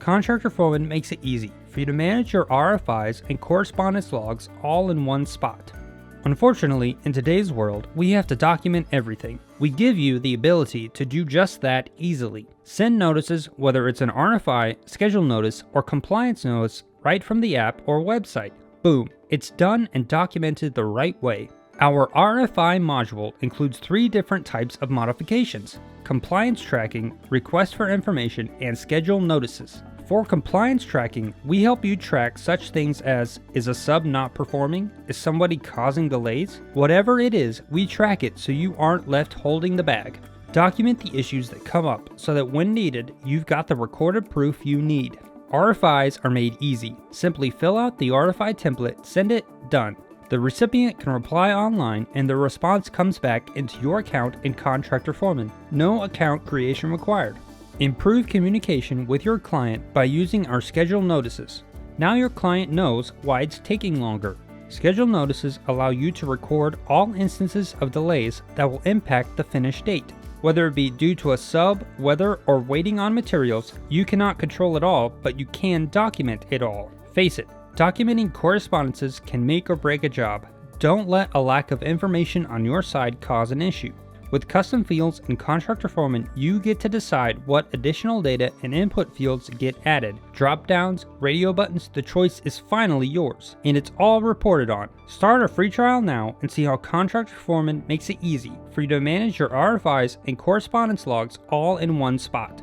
Contractor Foreman makes it easy for you to manage your RFIs and correspondence logs all in one spot. Unfortunately, in today's world, we have to document everything. We give you the ability to do just that easily. Send notices, whether it's an RFI, schedule notice, or compliance notice, right from the app or website. Boom, it's done and documented the right way. Our RFI module includes 3 different types of modifications: compliance tracking, request for information, and schedule notices. For compliance tracking, we help you track such things as, is a sub not performing? Is somebody causing delays? Whatever it is, we track it so you aren't left holding the bag. Document the issues that come up so that when needed, you've got the recorded proof you need. RFIs are made easy. Simply fill out the RFI template, send it, done. The recipient can reply online and the response comes back into your account in Contractor Foreman. No account creation required. Improve communication with your client by using our schedule notices. Now your client knows why it's taking longer. Schedule notices allow you to record all instances of delays that will impact the finish date. Whether it be due to a sub, weather, or waiting on materials, you cannot control it all, but you can document it all. Face it, documenting correspondences can make or break a job. Don't let a lack of information on your side cause an issue. With custom fields in Contractor Foreman, you get to decide what additional data and input fields get added. Drop downs, radio buttons, the choice is finally yours, and it's all reported on. Start a free trial now and see how Contractor Foreman makes it easy for you to manage your RFIs and correspondence logs all in one spot.